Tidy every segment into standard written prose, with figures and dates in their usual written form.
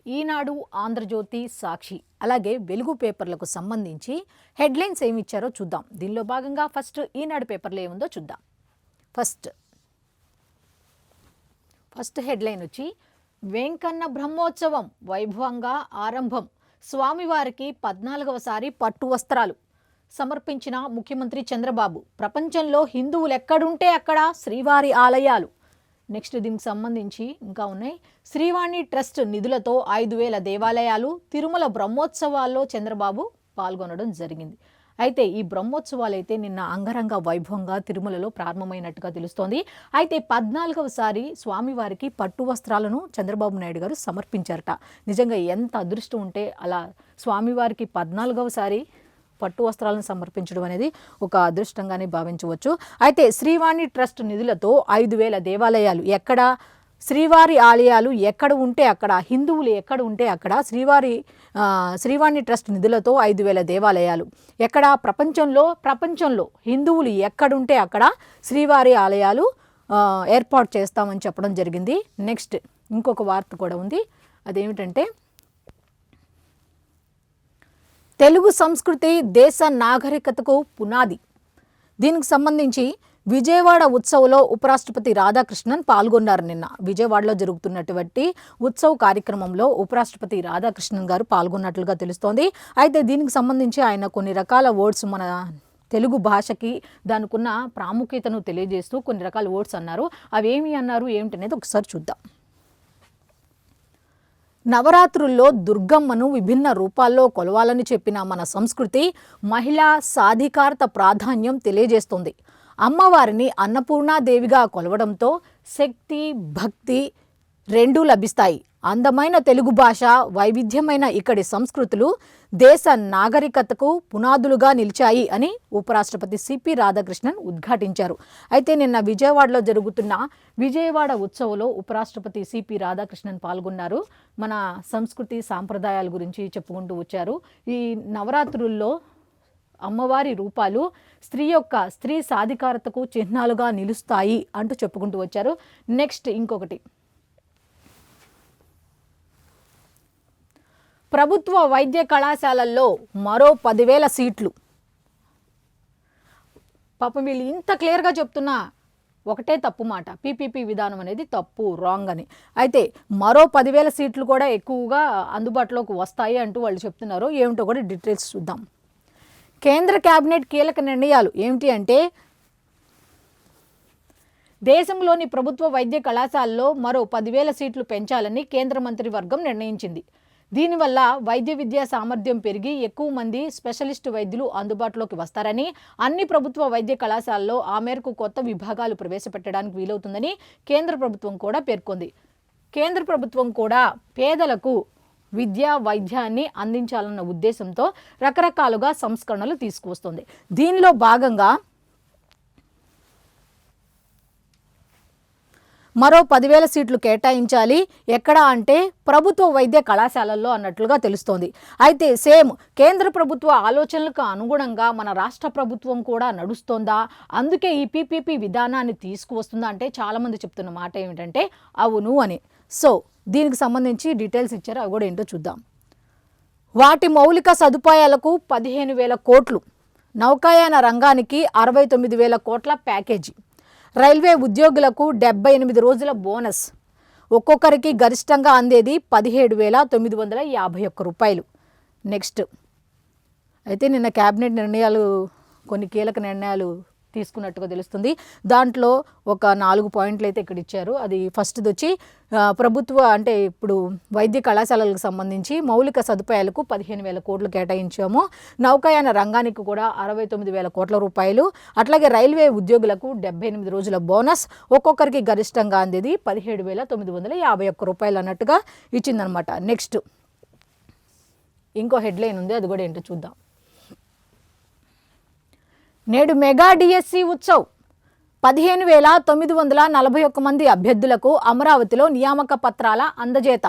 ఈనాడు, ఆంధ్రజ్యోతి, సాక్షి అలాగే వెలుగు పేపర్లకు సంబంధించి హెడ్లైన్స్ ఏమి ఇచ్చారో చూద్దాం. దీనిలో భాగంగా ఫస్ట్ ఈనాడు పేపర్లో ఏముందో చూద్దాం. ఫస్ట్ హెడ్లైన్ వచ్చి వెంకన్న బ్రహ్మోత్సవం వైభవంగా ఆరంభం. స్వామివారికి 14వసారి పట్టు వస్త్రాలు సమర్పించిన ముఖ్యమంత్రి చంద్రబాబు. ప్రపంచంలో హిందువులు ఎక్కడుంటే అక్కడ శ్రీవారి ఆలయాలు. నెక్స్ట్ దీనికి సంబంధించి ఇంకా ఉన్నాయి. శ్రీవాణి ట్రస్ట్ నిధులతో 5,000 దేవాలయాలు. తిరుమల బ్రహ్మోత్సవాల్లో చంద్రబాబు పాల్గొనడం జరిగింది. అయితే ఈ బ్రహ్మోత్సవాలు అయితే నిన్న అంగరంగ వైభవంగా తిరుమలలో ప్రారంభమైనట్టుగా తెలుస్తోంది. అయితే 14వసారి స్వామివారికి పట్టు వస్త్రాలను చంద్రబాబు నాయుడు గారు సమర్పించారట. నిజంగా ఎంత అదృష్టం ఉంటే అలా స్వామివారికి 14వసారి పట్టు వస్త్రాలను సమర్పించడం అనేది ఒక అదృష్టంగానే భావించవచ్చు. అయితే శ్రీవాణి ట్రస్ట్ నిధులతో 5,000 దేవాలయాలు. ఎక్కడ శ్రీవారి ఆలయాలు ఎక్కడ ఉంటే అక్కడ, హిందువులు ఎక్కడ ఉంటే అక్కడ శ్రీవాణి ట్రస్ట్ నిధులతో 5,000 దేవాలయాలు. ఎక్కడ ప్రపంచంలో హిందువులు ఎక్కడుంటే అక్కడ శ్రీవారి ఆలయాలు ఏర్పాటు చేస్తామని చెప్పడం జరిగింది. నెక్స్ట్ ఇంకొక వార్త కూడా ఉంది. అదేమిటంటే తెలుగు సంస్కృతి దేశ నాగరికతకు పునాది. దీనికి సంబంధించి విజయవాడ ఉత్సవంలో ఉపరాష్ట్రపతి రాధాకృష్ణన్ పాల్గొన్నారు. నిన్న విజయవాడలో జరుగుతున్నటువంటి ఉత్సవ కార్యక్రమంలో ఉపరాష్ట్రపతి రాధాకృష్ణన్ గారు పాల్గొన్నట్లుగా తెలుస్తోంది. అయితే దీనికి సంబంధించి ఆయన కొన్ని రకాల వర్డ్స్ మన తెలుగు భాషకి దానికున్న ప్రాముఖ్యతను తెలియజేస్తూ కొన్ని రకాల వర్డ్స్ అన్నారు. అవేమి అన్నారు ఏమిటనేది ఒకసారి చూద్దాం. నవరాత్రుల్లో దుర్గమ్మను విభిన్న రూపాల్లో కొలవాలని చెప్పిన మన సంస్కృతి మహిళా సాధికారత ప్రాధాన్యం తెలియజేస్తుంది. అమ్మవారిని అన్నపూర్ణాదేవిగా కొలవడంతో శక్తి, భక్తి రెండూ లభిస్తాయి. అందమైన తెలుగు భాష, వైవిధ్యమైన ఇక్కడి సంస్కృతులు దేశ నాగరికతకు పునాదులుగా నిలిచాయి అని ఉపరాష్ట్రపతి సిపి రాధాకృష్ణన్ ఉద్ఘాటించారు. అయితే నిన్న విజయవాడలో జరుగుతున్న విజయవాడ ఉత్సవంలో ఉపరాష్ట్రపతి సిపి రాధాకృష్ణన్ పాల్గొన్నారు. మన సంస్కృతి సాంప్రదాయాల గురించి చెప్పుకుంటూ వచ్చారు. ఈ నవరాత్రుల్లో అమ్మవారి రూపాలు స్త్రీ సాధికారతకు చిహ్నాలుగా నిలుస్తాయి అంటూ చెప్పుకుంటూ వచ్చారు. నెక్స్ట్ ఇంకొకటి, ప్రభుత్వ వైద్య కళాశాలల్లో మరో 10,000 సీట్లు. పాపం వీళ్ళు ఇంత క్లియర్గా చెప్తున్నా ఒకటే తప్పు మాట, పీపీపీ విధానం అనేది తప్పు, రాంగ్ అని. అయితే మరో 10,000 సీట్లు కూడా ఎక్కువగా అందుబాటులోకి వస్తాయి అంటూ వాళ్ళు చెప్తున్నారు. ఏమిటో కూడా డీటెయిల్స్ చూద్దాం. కేంద్ర కేబినెట్ కీలక నిర్ణయాలు ఏమిటి అంటే దేశంలోని ప్రభుత్వ వైద్య కళాశాలలో మరో 10,000 సీట్లు పెంచాలని కేంద్ర మంత్రివర్గం నిర్ణయించింది. దీనివల్ల వైద్య విద్యా సామర్థ్యం పెరిగి ఎక్కువ మంది స్పెషలిస్ట్ వైద్యులు అందుబాటులోకి వస్తారని, అన్ని ప్రభుత్వ వైద్య కళాశాలలో ఆ మేరకు కొత్త విభాగాలు ప్రవేశపెట్టడానికి వీలవుతుందని కేంద్ర ప్రభుత్వం కూడా పేర్కొంది. కేంద్ర ప్రభుత్వం కూడా పేదలకు విద్యా వైద్యాన్ని అందించాలన్న ఉద్దేశంతో రకరకాలుగా సంస్కరణలు తీసుకువస్తుంది. దీనిలో భాగంగా మరో 10,000 సీట్లు కేటాయించాలి. ఎక్కడ అంటే ప్రభుత్వ వైద్య కళాశాలల్లో అన్నట్లుగా తెలుస్తోంది. అయితే సేమ్ కేంద్ర ప్రభుత్వ ఆలోచనలకు అనుగుణంగా మన రాష్ట్ర ప్రభుత్వం కూడా నడుస్తోందా, అందుకే ఈ పీపీపీ విధానాన్ని తీసుకువస్తుందా అంటే చాలామంది చెప్తున్న మాట ఏమిటంటే అవును అని. సో దీనికి సంబంధించి డీటెయిల్స్ ఇచ్చారు, అవి కూడా ఏంటో చూద్దాం. వాటి మౌలిక సదుపాయాలకు 15,000 కోట్లు, నౌకాయాన రంగానికి 69,000 కోట్ల ప్యాకేజీ, రైల్వే ఉద్యోగులకు 78 రోజుల బోనస్, ఒక్కొక్కరికి గరిష్టంగా అందేది 17,951 రూపాయలు. నెక్స్ట్ అయితే నిన్న క్యాబినెట్ నిర్ణయాలు, కొన్ని కీలక నిర్ణయాలు తీసుకున్నట్టుగా తెలుస్తుంది. దాంట్లో ఒక 4 పాయింట్లు అయితే ఇక్కడ ఇచ్చారు. అది ఫస్ట్ది వచ్చి ప్రభుత్వ అంటే ఇప్పుడు వైద్య కళాశాలలకు సంబంధించి మౌలిక సదుపాయాలకు 15,000 కోట్లు కేటాయించాము. నౌకాయాన రంగానికి కూడా 69,000 కోట్ల రూపాయలు, అట్లాగే రైల్వే ఉద్యోగులకు 78 రోజుల బోనస్, ఒక్కొక్కరికి గరిష్టంగా అందేది 17,951 రూపాయలు అన్నట్టుగా ఇచ్చిందనమాట. నెక్స్ట్ ఇంకో హెడ్లైన్ ఉంది, అది కూడా ఏంటో చూద్దాం. నేడు మెగా డిఎస్సి ఉత్సవ్, 15,941 మంది అభ్యర్థులకు అమరావతిలో నియామక పత్రాల అందజేత.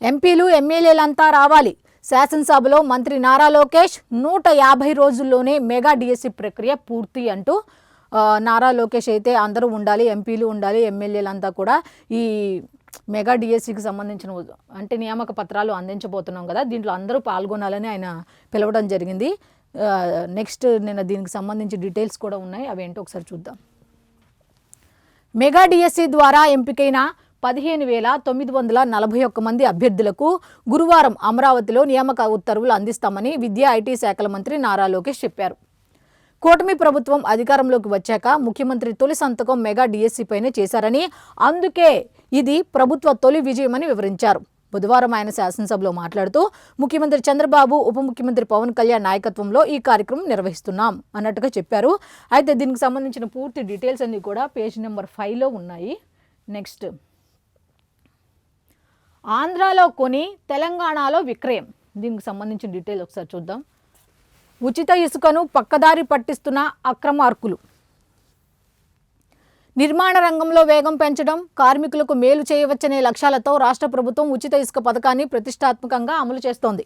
ఎంపీలు ఎమ్మెల్యేలంతా రావాలి. శాసనసభలో మంత్రి నారా లోకేష్ 150 రోజుల్లోనే మెగా డిఎస్సి ప్రక్రియ పూర్తి అంటూ నారా లోకేష్ అయితే అందరూ ఉండాలి, ఎంపీలు ఉండాలి, ఎమ్మెల్యేలంతా కూడా ఈ మెగా డిఎస్సికి సంబంధించిన అంటే నియామక పత్రాలు అందించబోతున్నాం కదా, దీంట్లో అందరూ పాల్గొనాలని ఆయన పిలవడం జరిగింది. నెక్స్ట్ నిన్న దీనికి సంబంధించి డీటెయిల్స్ కూడా ఉన్నాయి, అవి ఏంటో ఒకసారి చూద్దాం. మెగా డిఎస్సి ద్వారా ఎంపికైన 15,941 మంది అభ్యర్థులకు గురువారం అమరావతిలో నియామక ఉత్తర్వులు అందిస్తామని విద్యా ఐటీ శాఖల మంత్రి నారా లోకేష్ చెప్పారు. కూటమి ప్రభుత్వం అధికారంలోకి వచ్చాక ముఖ్యమంత్రి తొలి సంతకం మెగా డిఎస్సి పైనే చేశారని, అందుకే ఇది ప్రభుత్వ తొలి విజయమని వివరించారు. బుధవారం ఆయన శాసనసభలో మాట్లాడుతూ ముఖ్యమంత్రి చంద్రబాబు, ఉప ముఖ్యమంత్రి పవన్ కళ్యాణ్ నాయకత్వంలో ఈ కార్యక్రమం నిర్వహిస్తున్నాం అన్నట్టుగా చెప్పారు. అయితే దీనికి సంబంధించిన పూర్తి డీటెయిల్స్ అన్నీ కూడా పేజ్ నెంబర్ 5లో ఉన్నాయి. నెక్స్ట్, ఆంధ్రాలో కొని తెలంగాణలో విక్రయం, దీనికి సంబంధించిన డీటెయిల్ ఒకసారి చూద్దాం. ఉచిత ఇసుకను పక్కదారి పట్టిస్తున్న అక్రమార్కులు. నిర్మాణ రంగంలో వేగం పెంచడం, కార్మికులకు మేలు చేయవచ్చనే లక్ష్యాలతో రాష్ట్ర ప్రభుత్వం ఉచిత ఇసుక పథకాన్ని ప్రతిష్టాత్మకంగా అమలు చేస్తోంది.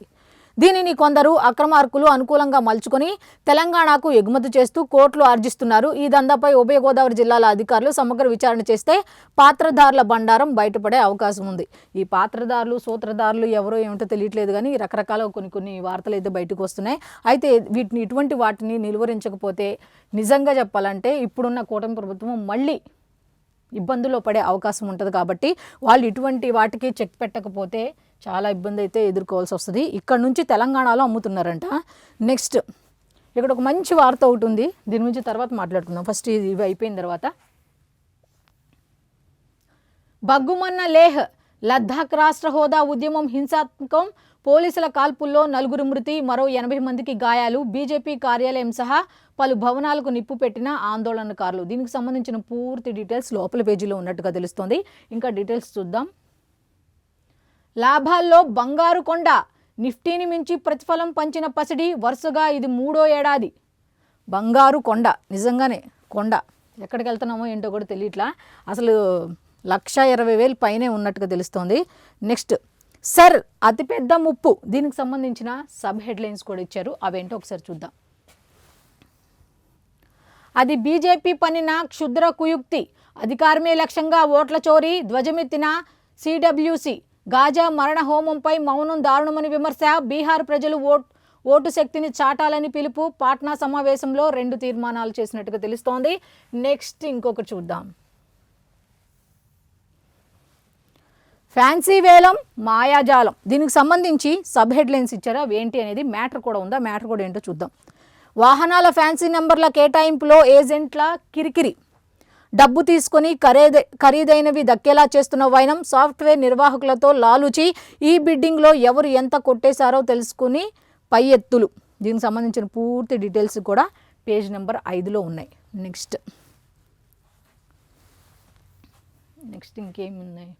దీనిని కొందరు అక్రమార్కులు అనుకూలంగా మలుచుకొని తెలంగాణకు ఎగుమతి చేస్తూ కోట్లు ఆర్జిస్తున్నారు. ఈ దందాపై ఉభయ గోదావరి జిల్లాల అధికారులు సమగ్ర విచారణ చేస్తే పాత్రదారుల బండారం బయటపడే అవకాశం ఉంది. ఈ పాత్రదారులు, సూత్రధారులు ఎవరో ఏమిటో తెలియట్లేదు, కానీ రకరకాల కొన్ని వార్తలు అయితే బయటకు వస్తున్నాయి. అయితే ఇటువంటి వాటిని నిలువరించకపోతే నిజంగా చెప్పాలంటే ఇప్పుడున్న కూటమి ప్రభుత్వం మళ్ళీ ఇబ్బందుల్లో పడే అవకాశం ఉంటుంది. కాబట్టి వాళ్ళు ఇటువంటి వాటికి చెక్ పెట్టకపోతే చాలా ఇబ్బంది అయితే ఎదుర్కోవాల్సి వస్తుంది. ఇక్కడ నుంచి తెలంగాణలో అమ్ముతున్నారంట. నెక్స్ట్, ఇక్కడ ఒక మంచి వార్త ఒకటి ఉంది, దీని గురించి తర్వాత మాట్లాడుకుందాం. ఫస్ట్ ఇవి అయిపోయిన తర్వాత, బగ్గుమన్న లేహ్ లద్దాఖ్ రాష్ట్ర హోదా ఉద్యమం హింసాత్మకం, పోలీసుల కాల్పుల్లో 4 మృతి, మరో 80 మందికి గాయాలు, బీజేపీ కార్యాలయం సహా పలు భవనాలకు నిప్పు పెట్టిన ఆందోళనకారులు. దీనికి సంబంధించిన పూర్తి డీటెయిల్స్ లోపల పేజీలో ఉన్నట్టుగా తెలుస్తోంది. ఇంకా డీటెయిల్స్ చూద్దాం. లాభాల్లో బంగారు కొండ, నిఫ్టీని మించి ప్రతిఫలం పంచిన పసిడి, వరుసగా ఇది 3వ ఏడాది. బంగారు కొండ, నిజంగానే కొండ, ఎక్కడికి వెళ్తున్నామో ఏంటో కూడా తెలియట్లా. అసలు 1,20,000 పైనే ఉన్నట్టుగా తెలుస్తోంది. నెక్స్ట్, సర్ అతిపెద్ద ముప్పు, దీనికి సంబంధించిన సబ్ హెడ్లైన్స్ కూడా ఇచ్చారు, అవేంటో ఒకసారి చూద్దాం. అది బీజేపీ పనిన క్షుద్ర కుయుక్తి, అధికారమే లక్ష్యంగా ఓట్ల చోరీ, ధ్వజమెత్తిన సిడబ్ల్యూసి, గాజా మరణ హోమంపై మౌనం దారుణమని విమర్శ, బీహార్ ప్రజలు ఓటు శక్తిని చాటాలని పిలుపు, పాట్నా సమావేశంలో 2 తీర్మానాలు చేసినట్టుగా తెలుస్తోంది. నెక్స్ట్ ఇంకొకటి చూద్దాం. ఫ్యాన్సీ వేలం, మాయాజాలం, దీనికి సంబంధించి సబ్ హెడ్లైన్స్ ఇచ్చారు, అవి ఏంటి అనేది మ్యాటర్ కూడా ఉందా, మ్యాటర్ కూడా ఏంటో చూద్దాం. వాహనాల ఫ్యాన్సీ నెంబర్ల కేటాయింపులో ఏజెంట్ల కిరికిరి, డబ్బు తీసుకొని ఖరీదైనవి దక్కేలా చేస్తున్న వైనం, సాఫ్ట్వేర్ నిర్వాహకులతో లాలుచి, ఈ బిడ్డింగ్లో ఎవరు ఎంత కొట్టేశారో తెలుసుకుని పై ఎత్తులు. దీనికి సంబంధించిన పూర్తి డీటెయిల్స్ కూడా పేజ్ నెంబర్ 5లో ఉన్నాయి. నెక్స్ట్ ఇంకేమున్నాయి.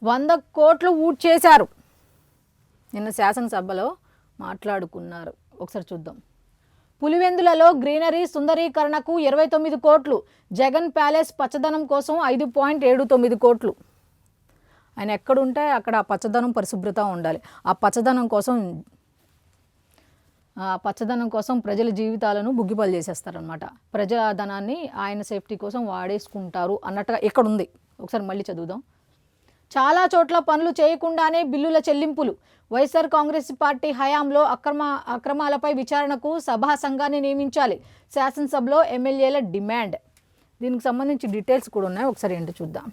100 కోట్లు ఊడ్చేశారు, నిన్న శాసనసభలో మాట్లాడుకున్నారు, ఒకసారి చూద్దాం. పులివెందులలో గ్రీనరీ సుందరీకరణకు 29 కోట్లు, జగన్ ప్యాలెస్ పచ్చదనం కోసం 5.79 కోట్లు. ఆయన ఎక్కడుంటే అక్కడ ఆ పచ్చదనం, పరిశుభ్రత ఉండాలి. ఆ పచ్చదనం కోసం ప్రజల జీవితాలను బుగ్గిపాలు చేసేస్తారనమాట. ప్రజాధనాన్ని ఆయన సేఫ్టీ కోసం వాడేసుకుంటారు అన్నట్టుగా ఇక్కడ ఉంది. ఒకసారి మళ్ళీ చదువుదాం. చాలా చోట్ల పనులు చేయకుండానే బిల్లుల చెల్లింపులు, వైఎస్ఆర్ కాంగ్రెస్ పార్టీ హయాంలో అక్రమాలపై విచారణకు సభా సంఘాన్ని నియమించాలి, శాసనసభలో ఎమ్మెల్యేల డిమాండ్. దీనికి సంబంధించి డీటెయిల్స్ కూడా ఉన్నాయి, ఒకసారి ఏంటో చూద్దాం.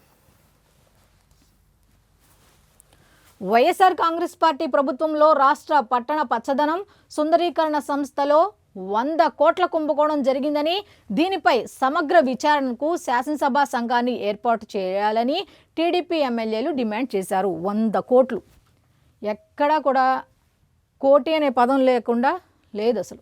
వైఎస్ఆర్ కాంగ్రెస్ పార్టీ ప్రభుత్వంలో రాష్ట్ర పట్టణ పచ్చదనం సుందరీకరణ సంస్థలో 100 కోట్ల కుంభకోణం జరిగిందని, దీనిపై సమగ్ర విచారణకు శాసనసభ సంఘాన్ని ఏర్పాటు చేయాలని టీడీపీ ఎమ్మెల్యేలు డిమాండ్ చేశారు. 100 కోట్లు, ఎక్కడా కూడా కోటి అనే పదం లేకుండా లేదు. అసలు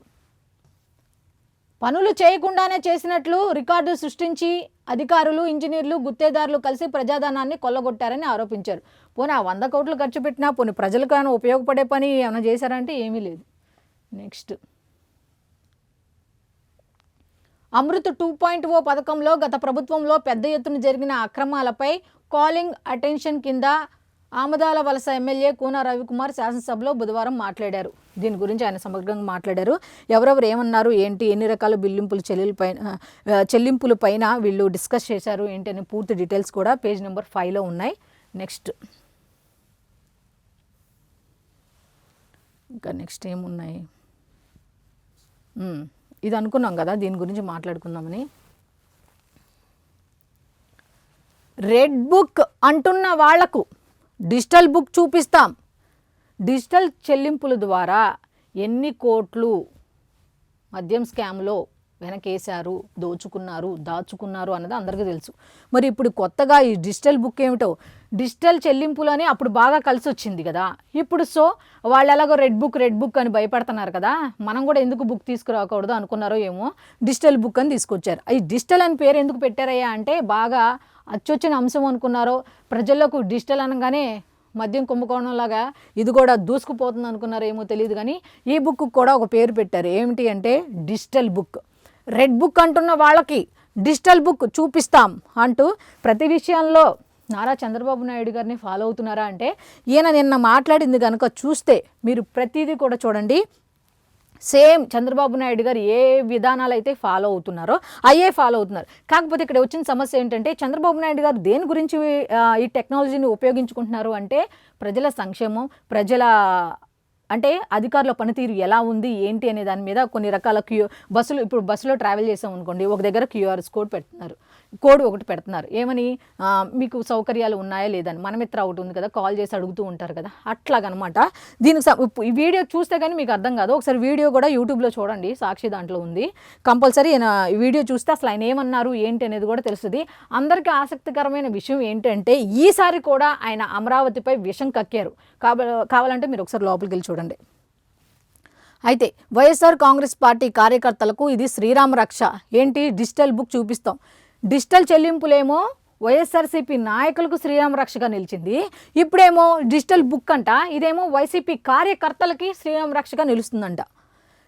పనులు చేయకుండానే చేసినట్లు రికార్డు సృష్టించి అధికారులు, ఇంజనీర్లు, గుత్తేదారులు కలిసి ప్రజాధనాన్ని కొల్లగొట్టారని ఆరోపించారు. పోనీ ఆ 100 కోట్లు ఖర్చు పెట్టినా పోనీ ప్రజలకు ఏమైనా ఉపయోగపడే పని ఏమైనా చేశారంటే ఏమీ లేదు. నెక్స్ట్, అమృత్ 2.0 పథకంలో గత ప్రభుత్వంలో పెద్ద ఎత్తున జరిగిన అక్రమాలపై కాలింగ్ అటెన్షన్ కింద ఆమదాల వలస ఎమ్మెల్యే కూన రవికుమార్ శాసనసభలో బుధవారం మాట్లాడారు. దీని గురించి ఆయన సమగ్రంగా మాట్లాడారు. ఎవరెవరు ఏమన్నారు, ఏంటి, ఎన్ని రకాల చెల్లింపుల పైన వీళ్ళు డిస్కస్ చేశారు ఏంటి అనే పూర్తి డీటెయిల్స్ కూడా పేజ్ నెంబర్ 5లో ఉన్నాయి. నెక్స్ట్ ఇంకా నెక్స్ట్ ఏమున్నాయి, ఇది అనుకున్నాం కదా, దీని గురించి మాట్లాడుకుందామని. రెడ్ బుక్ అంటున్న వాళ్లకు డిజిటల్ బుక్ చూపిస్తాం. డిజిటల్ చెల్లింపుల ద్వారా ఎన్ని కోట్లు మద్యం స్కామ్లో వెనకేశారు, దోచుకున్నారు, దాచుకున్నారు అన్నది అందరికీ తెలుసు. మరి ఇప్పుడు కొత్తగా ఈ డిజిటల్ బుక్ ఏమిటో, డిజిటల్ చెల్లింపులు అని అప్పుడు బాగా కలిసి వచ్చింది కదా ఇప్పుడు. సో వాళ్ళు ఎలాగో రెడ్ బుక్ అని భయపడుతున్నారు కదా, మనం కూడా ఎందుకు బుక్ తీసుకురాకూడదు అనుకున్నారో ఏమో, డిజిటల్ బుక్ అని తీసుకొచ్చారు. ఈ డిజిటల్ అని పేరు ఎందుకు పెట్టారయ్యా అంటే బాగా అచ్చొచ్చిన అంశం అనుకున్నారో, ప్రజల్లోకి డిజిటల్ అనగానే మద్యం కుంభకోణం లాగా ఇది కూడా దూసుకుపోతుంది అనుకున్నారో ఏమో తెలియదు, కానీ ఈ బుక్ కూడా ఒక పేరు పెట్టారు. ఏమిటి అంటే డిజిటల్ బుక్. రెడ్ బుక్ అంటున్న వాళ్ళకి డిజిటల్ బుక్ చూపిస్తాం అంటూ ప్రతి విషయంలో నారా చంద్రబాబు నాయుడు గారిని ఫాలో అవుతున్నారా అంటే, ఈయన నిన్న మాట్లాడింది కనుక చూస్తే మీరు ప్రతిదీ కూడా చూడండి, సేమ్ చంద్రబాబు నాయుడు గారు ఏ విధానాలు అయితే ఫాలో అవుతున్నారో అయ్యే ఫాలో అవుతున్నారు. కాకపోతే ఇక్కడ వచ్చిన సమస్య ఏంటంటే, చంద్రబాబు నాయుడు గారు దేని గురించి ఈ టెక్నాలజీని ఉపయోగించుకుంటున్నారు అంటే, ప్రజల సంక్షేమం, ప్రజల అంటే అధికారుల పనితీరు ఎలా ఉంది ఏంటి అనే దాని మీద కొన్ని రకాల ఇప్పుడు బస్సులో ట్రావెల్ చేసాం అనుకోండి, ఒక దగ్గర క్యూఆర్ఎస్ కోడ్ ఒకటి పెడుతున్నారు. ఏమని, మీకు సౌకర్యాలు ఉన్నాయా లేదని. మనమిత్ర ఒకటి ఉంది కదా, కాల్ చేసి అడుగుతూ ఉంటారు కదా, అట్లాగనమాట. దీనికి ఈ వీడియో చూస్తే కానీ మీకు అర్థం కాదు. ఒకసారి వీడియో కూడా యూట్యూబ్లో చూడండి, సాక్షి దాంట్లో ఉంది. కంపల్సరీ ఈ వీడియో చూస్తే అసలు ఆయన ఏమన్నారు ఏంటి అనేది కూడా తెలుస్తుంది. అందరికీ ఆసక్తికరమైన విషయం ఏంటంటే, ఈసారి కూడా ఆయన అమరావతిపై విషం కక్కారు. కావాలంటే మీరు ఒకసారి లోపలికి వెళ్ళి చూడండి. అయితే వైఎస్ఆర్ కాంగ్రెస్ పార్టీ కార్యకర్తలకు ఇది శ్రీరామ రక్ష. ఏంటి, డిజిటల్ బుక్ చూపిస్తాం. డిజిటల్ చెల్లింపులేమో వైఎస్ఆర్సీపీ నాయకులకు శ్రీరామ రక్షగా నిలిచింది. ఇప్పుడేమో డిజిటల్ బుక్ అంట, ఇదేమో వైసీపీ కార్యకర్తలకి శ్రీరామ రక్షగా నిలుస్తుందంట.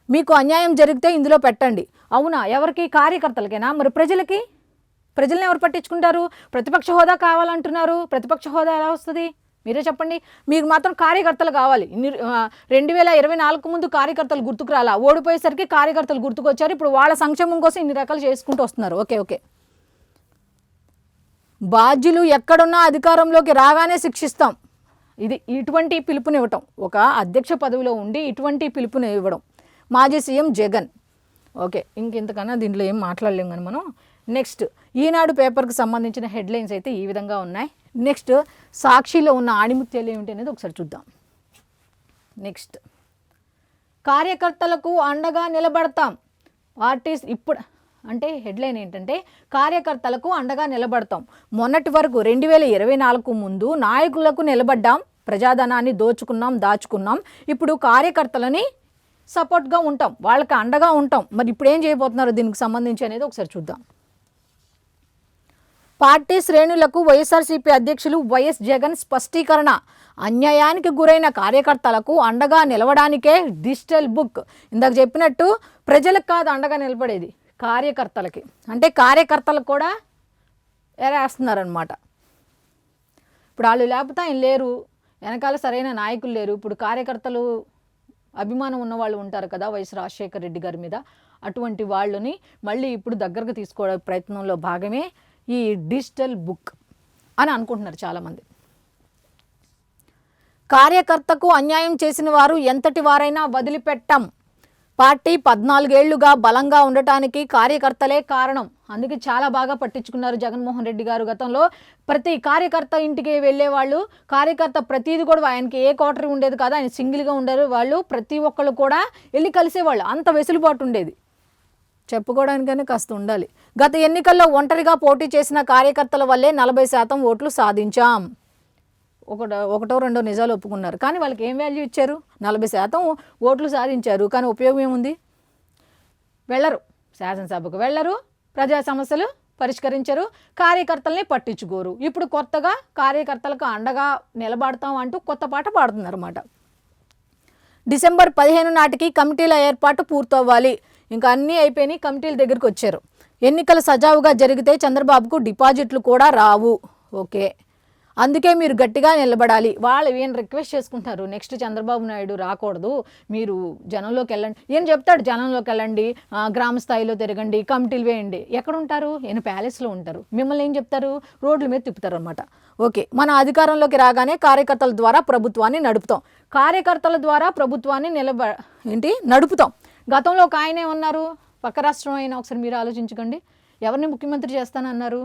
మీకు అన్యాయం జరిగితే ఇందులో పెట్టండి. అవునా, ఎవరికి? కార్యకర్తలకేనా? మరి ప్రజల్ని ఎవరు పట్టించుకుంటారు? ప్రతిపక్ష హోదా కావాలంటున్నారు. ప్రతిపక్ష హోదా ఎలా వస్తుంది మీరే చెప్పండి. మీకు మాత్రం కార్యకర్తలు కావాలి. 2024 ముందు కార్యకర్తలు గుర్తుకు రాలా, ఓడిపోయేసరికి కార్యకర్తలు గుర్తుకొచ్చారు. ఇప్పుడు వాళ్ళ సంక్షేమం కోసం ఇన్ని రకాలు చేసుకుంటూ వస్తున్నారు. ఓకే, బాధ్యులు ఎక్కడున్నా అధికారంలోకి రాగానే శిక్షిస్తాం. ఇటువంటి పిలుపునివ్వటం, ఒక అధ్యక్ష పదవిలో ఉండి ఇటువంటి పిలుపుని ఇవ్వడం మాజీ సీఎం జగన్. ఓకే, ఇంకెంతకన్నా దీంట్లో ఏం మాట్లాడలేము కానీ మనం. నెక్స్ట్, ఈనాడు పేపర్కి సంబంధించిన హెడ్లైన్స్ అయితే ఈ విధంగా ఉన్నాయి. నెక్స్ట్, సాక్షిలో ఉన్న ఆణిముత్యాలు ఏమిటి అనేది ఒకసారి చూద్దాం. నెక్స్ట్, కార్యకర్తలకు అండగా నిలబడతాం. పార్టీస్ ఇప్పుడు అంటే హెడ్లైన్ ఏంటంటే, కార్యకర్తలకు అండగా నిలబడతాం. మొన్నటి వరకు 2024 ముందు నాయకులకు నిలబడ్డాం, ప్రజాధనాన్ని దాచుకున్నాం. ఇప్పుడు కార్యకర్తలని సపోర్ట్గా ఉంటాం, వాళ్ళకి అండగా ఉంటాం. మరి ఇప్పుడు ఏం చేయబోతున్నారు దీనికి సంబంధించి అనేది ఒకసారి చూద్దాం. పార్టీ శ్రేణులకు వైఎస్ఆర్సీపీ అధ్యక్షులు వైఎస్ జగన్ స్పష్టీకరణ. అన్యాయానికి గురైన కార్యకర్తలకు అండగా నిలవడానికే డిజిటల్ బుక్. ఇందాక చెప్పినట్టు ప్రజలకు కాదు అండగా నిలబడేది, కార్యకర్తలకి. అంటే కార్యకర్తలకు కూడా ఎరేస్తున్నారనమాట. ఇప్పుడు వాళ్ళు లేకపోతే ఆయన లేరు, వెనకాల సరైన నాయకులు లేరు. ఇప్పుడు కార్యకర్తలు అభిమానం ఉన్న వాళ్ళు ఉంటారు కదా వైఎస్ రాజశేఖర రెడ్డి గారి మీద, అటువంటి వాళ్ళని మళ్ళీ ఇప్పుడు దగ్గరకు తీసుకోవడం ప్రయత్నంలో భాగమే ఈ డిజిటల్ బుక్ అని అనుకుంటున్నారు చాలామంది. కార్యకర్తకు అన్యాయం చేసిన వారు ఎంతటి వారైనా వదిలిపెట్టాం. పార్టీ 14 ఏళ్లుగా బలంగా ఉండటానికి కార్యకర్తలే కారణం. అందుకే చాలా బాగా పట్టించుకున్నారు జగన్మోహన్ రెడ్డి గారు. గతంలో ప్రతి కార్యకర్త ఇంటికి వెళ్ళేవాళ్ళు, కార్యకర్త ప్రతిదీ కూడా, ఆయనకి ఏ క్వార్టర్ ఉండేది కాదు, ఆయన సింగిల్గా ఉండేది. వాళ్ళు ప్రతి ఒక్కళ్ళు కూడా వెళ్ళి కలిసేవాళ్ళు, అంత వెసులుబాటు ఉండేది. చెప్పుకోవడానికైనా కాస్త ఉండాలి. గత ఎన్నికల్లో ఒంటరిగా పోటీ చేసిన కార్యకర్తల వల్లే 40% ఓట్లు సాధించాం. ఒకటో రెండో నిజాలు ఒప్పుకున్నారు, కానీ వాళ్ళకి ఏం వాల్యూ ఇచ్చారు? 40% ఓట్లు సాధించారు, కానీ ఉపయోగం ఏముంది? వెళ్ళరు, శాసనసభకు వెళ్ళరు, ప్రజా సమస్యలు పరిష్కరించరు, కార్యకర్తల్ని పట్టించుకోరు. ఇప్పుడు కొత్తగా కార్యకర్తలకు అండగా నిలబడతాం అంటూ కొత్త పాట పాడుతున్నారు అన్నమాట. డిసెంబర్ 15 నాటికి కమిటీల ఏర్పాటు పూర్తవ్వాలి. ఇంకా అన్నీ అయిపోయినాయి, కమిటీల దగ్గరికి వచ్చారు. ఎన్నికలు సజావుగా జరిగితే చంద్రబాబుకు డిపాజిట్లు కూడా రావు. ఓకే, అందుకే మీరు గట్టిగా నిలబడాలి. వాళ్ళు ఈయన రిక్వెస్ట్ చేసుకుంటున్నారు, నెక్స్ట్ చంద్రబాబు నాయుడు రాకూడదు, మీరు జనంలోకి వెళ్ళండి. ఈయన చెప్తాడు జనంలోకి వెళ్ళండి, గ్రామ స్థాయిలో తిరగండి, కమిటీలు వేయండి. ఎక్కడ ఉంటారు? ఈయన ప్యాలెస్లో ఉంటారు. మిమ్మల్ని ఏం చెప్తారు? రోడ్ల మీద తిప్పుతారు అనమాట. ఓకే, మన అధికారంలోకి రాగానే కార్యకర్తల ద్వారా ప్రభుత్వాన్ని నడుపుతాం. కార్యకర్తల ద్వారా ప్రభుత్వాన్ని నడుపుతాం. గతంలో ఒక ఆయనే ఉన్నారు, పక్క రాష్ట్రం అయినా ఒకసారి మీరు ఆలోచించుకోండి. ఎవరిని ముఖ్యమంత్రి చేస్తానన్నారు?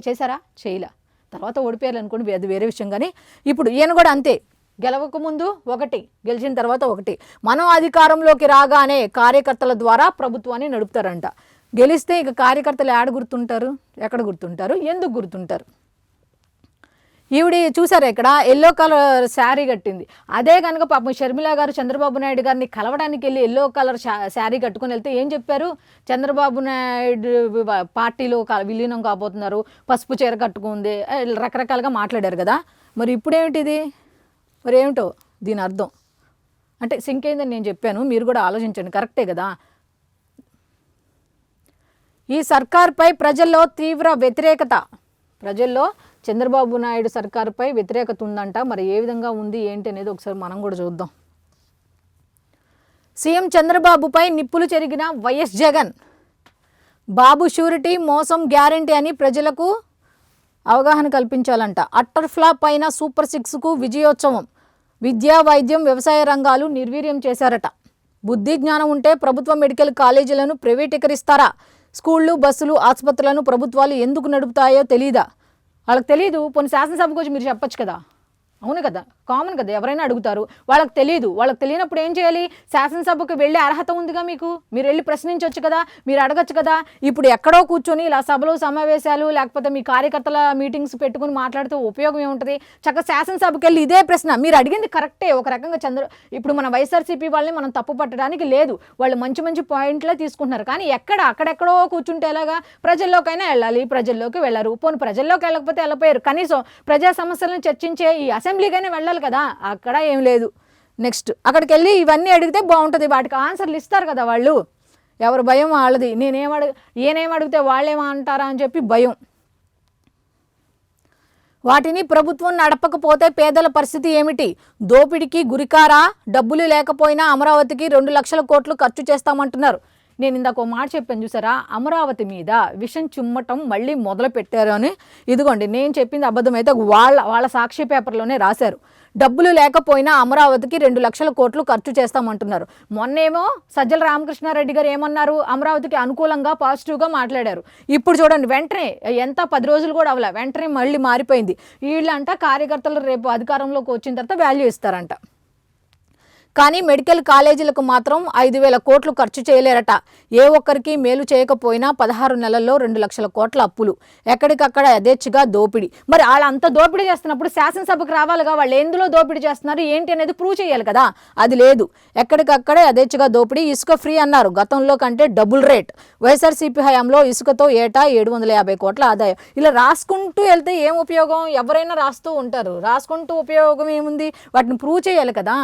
చేశారా? చేయలే. తర్వాత ఓడిపోయారు అనుకోండి, అది వేరే విషయం. కానీ ఇప్పుడు ఈయన కూడా అంతే, గెలవక ముందు ఒకటి, గెలిచిన తర్వాత ఒకటి. మనం అధికారంలోకి రాగానే కార్యకర్తల ద్వారా ప్రభుత్వాన్ని నడుపుతారంట. గెలిస్తే ఇక కార్యకర్తలు ఏడ గుర్తుంటారు? ఎక్కడ గుర్తుంటారు? ఎందుకు గుర్తుంటారు? ఈవిడ చూసారా ఇక్కడ ఎల్లో కలర్ శారీ కట్టింది. అదే కనుక పాపం షర్మిల గారు చంద్రబాబు నాయుడు గారిని కలవడానికి వెళ్ళి ఎల్లో కలర్ శారీ కట్టుకుని వెళ్తే ఏం చెప్పారు? చంద్రబాబు నాయుడు పార్టీలో విలీనం కాబోతున్నారు, పసుపు చీర కట్టుకుంది, రకరకాలుగా మాట్లాడారు కదా. మరి ఇప్పుడేమిటిది? మరి ఏమిటో దీని అర్థం? అంటే సింక్ అయిందని నేను చెప్పాను, మీరు కూడా ఆలోచించండి. కరెక్టే కదా. ఈ సర్కార్పై ప్రజల్లో తీవ్ర వ్యతిరేకత. ప్రజల్లో చంద్రబాబు నాయుడు సర్కారుపై వ్యతిరేకత ఉందంట. మరి ఏ విధంగా ఉంది ఏంటి అనేది ఒకసారి మనం కూడా చూద్దాం. సీఎం చంద్రబాబుపై నిప్పులు చెరిగిన వైఎస్ జగన్. బాబు షూరిటీ, మోసం గ్యారంటీ అని ప్రజలకు అవగాహన కల్పించాలంట. అట్టర్ ఫ్లాప్ అయిన సూపర్ 6కు విజయోత్సవం. విద్యా, వైద్యం, వ్యవసాయ రంగాలు నిర్వీర్యం చేశారట. బుద్ధి జ్ఞానం ఉంటే ప్రభుత్వ మెడికల్ కాలేజీలను ప్రైవేటీకరిస్తారా? స్కూళ్ళు, బస్సులు, ఆసుపత్రులను ప్రభుత్వాలు ఎందుకు నడుపుతాయో తెలీదా? వాళ్ళకి తెలియదు. కొన్ని శాసనసభకు వచ్చి మీరు చెప్పచ్చు కదా. అవును కదా, కామన్ కదా, ఎవరైనా అడుగుతారు. వాళ్ళకి తెలియదు. వాళ్ళకి తెలియనప్పుడు ఏం చేయాలి? శాసనసభకు వెళ్ళే అర్హత ఉందిగా మీకు, మీరు వెళ్ళి ప్రశ్నించవచ్చు కదా, మీరు అడగచ్చు కదా. ఇప్పుడు ఎక్కడో కూర్చొని ఇలా సభలు, సమావేశాలు, లేకపోతే మీ కార్యకర్తల మీటింగ్స్ పెట్టుకుని మాట్లాడితే ఉపయోగం ఏముంటుంది? చక్కగా శాసనసభకు వెళ్ళి ఇదే ప్రశ్న మీరు అడిగింది కరెక్టే. ఒక రకంగా ఇప్పుడు మన వైఎస్ఆర్సీపీ వాళ్ళని మనం తప్పు పట్టడానికి లేదు, వాళ్ళు మంచి మంచి పాయింట్లే తీసుకుంటున్నారు. కానీ అక్కడెక్కడో కూర్చుంటే ఎలాగా? ప్రజల్లోకైనా వెళ్ళాలి, ప్రజల్లోకి వెళ్ళరు. పోనీ ప్రజల్లోకి వెళ్ళకపోతే వెళ్ళపోయారు, కనీసం ప్రజా సమస్యలను చర్చించే ఈ అసెంబ్లీకైనా వెళ్ళాలి కదా. అక్కడ ఏం లేదు. నెక్స్ట్ అక్కడికి వెళ్ళి ఇవన్నీ అడిగితే బాగుంటుంది, వాటికి ఆన్సర్లు ఇస్తారు కదా వాళ్ళు. ఎవరు భయం వాళ్ళది. ఈయనేం అడిగితే వాళ్ళేమంటారా అని చెప్పి భయం. వాటిని ప్రభుత్వం నడపకపోతే పేదల పరిస్థితి ఏమిటి? దోపిడికి గురికారా? డబ్బులు లేకపోయినా అమరావతికి 2 లక్షల కోట్లు ఖర్చు చేస్తామంటున్నారు. నేను ఇందాక మాట చెప్పాను చూసారా, అమరావతి మీద విషం చిమ్మటం మళ్ళీ మొదలు పెట్టారు అని. ఇదిగోండి, నేను చెప్పింది అబద్ధమైతే వాళ్ళ సాక్షి పేపర్లోనే రాశారు. డబ్బులు లేకపోయినా అమరావతికి 2 లక్షల కోట్లు ఖర్చు చేస్తామంటున్నారు. మొన్నేమో సజ్జల రామకృష్ణారెడ్డి గారు ఏమన్నారు? అమరావతికి అనుకూలంగా పాజిటివ్గా మాట్లాడారు. ఇప్పుడు చూడండి, వెంటనే 10 రోజులు కూడా అవ్వలే, వెంటనే మళ్ళీ మారిపోయింది. వీళ్ళంట కార్యకర్తలు రేపు అధికారంలోకి వచ్చిన తర్వాత వాల్యూ ఇస్తారంట. కానీ మెడికల్ కాలేజీలకు మాత్రం 5,000 కోట్లు ఖర్చు చేయలేరట. ఏ ఒక్కరికి మేలు చేయకపోయినా 16 నెలల్లో 2 లక్షల కోట్ల అప్పులు. ఎక్కడికక్కడ యథేచ్ఛగా దోపిడీ. మరి వాళ్ళంతా దోపిడీ చేస్తున్నప్పుడు శాసనసభకు రావాలిగా. వాళ్ళు ఎందులో దోపిడీ చేస్తున్నారు ఏంటి అనేది ప్రూవ్ చేయాలి కదా. అది లేదు. ఎక్కడికక్కడే యథేచ్ఛగా దోపిడీ. ఇసుక ఫ్రీ అన్నారు, గతంలో కంటే డబుల్ రేట్. వైఎస్ఆర్సీపీ హయాంలో ఇసుకతో ఏటా 750 కోట్ల ఆదాయం. ఇలా రాసుకుంటూ వెళ్తే ఏం ఉపయోగం? ఎవరైనా రాస్తూ ఉంటారు, రాసుకుంటూ ఉపయోగం ఏముంది? వాటిని ప్రూవ్ చేయాలి కదా.